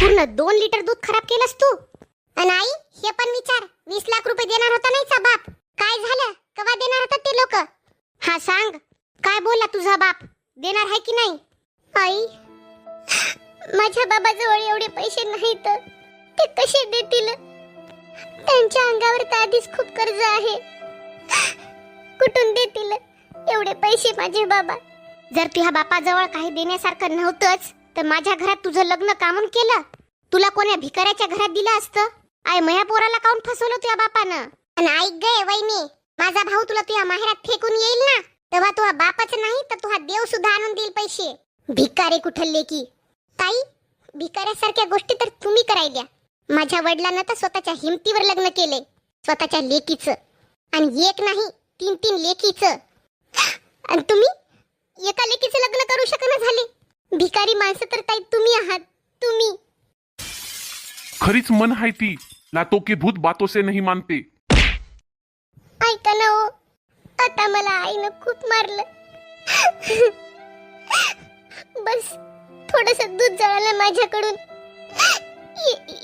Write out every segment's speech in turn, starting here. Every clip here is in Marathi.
पूर्ण 2 लिटर दूध खराब केलंस तू. आणि आई हे पण विचार, 20 लाख रुपये देणार होता नाहीचा बाप, काय झालं? कवा देणार होता ते लोक? हा सांग, काय बोलला तुझा बाप? देणार आहे की नाही? आई, माझ्या बाबाजवळ एवढे पैसे नाहीत, ते कसे देतील? त्यांच्या अंगावर तर आधीच खूप कर्ज आहे. कुठून देतील एवढे पैसे माझे बाबा? जर तुझ्या बापाजवळ काही देण्यासारखं नव्हतंच तर माझ्या घरात तुझं लग्न कामून केलं? तुला कोण्या भिकाऱ्याच्या घरात दिलं असतं? आय मया पोराला काऊन फसवलं तुझ्या बापानं? आणि ऐक गे वहिनी, माझा भाऊ तुला तुझ्या माहेरात फेकून येईल ना, तेव्हा तुझा बापाच नाही तर तुझा देव सुद्धा आणून देईल पैसे. भिकारे कुठले की? ताई, भिकाऱ्यासारख्या गोष्टी तर तुम्ही करायल्या. माझ्या वडिलांना तर स्वतःच्या हिमतीवर लग्न केले, स्वतःच्या लेकीचं, आणि एक नाही 3-3 लेकीचं. आणि तुम्ही एका लेकीचं लग्न करू शकना झाले. भिकारी माणसं तर ताई तुम्ही आहात, तुम्ही. खरीच मन है ती, लातों के भूत बातों से नहीं मानते. ऐका ना हो, आता मला आईनं खूप मारलं. बस थोडस दूध जळालं माझ्याकडून,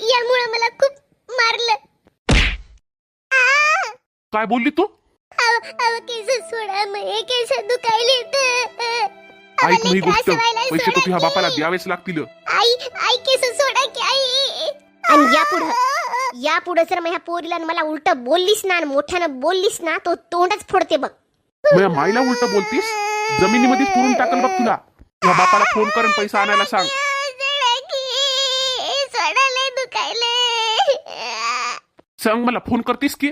यामुळे मला खूप मारलं. काय बोलली तू? केस सोडा, मग केस दुखायले. ऐक नाही गोष्ट, पैसे तो तुझ्या बापाला द्यावेच लागतील. आई, आई केस सोडा की आई. आणि यापुढे जर माझ्या पोरीला मला उलट बोललीस ना, मोठ्यानं बोललीस ना, तो तोंडच फोडते बघ. माझ्या माईला उलट बोलतीस? जमिनीमध्ये पुरून टाकल बघ तुला. तुझ्या बापाला फोन करून पैसा आणायला सांग. सांग मला, फोन करतीस की?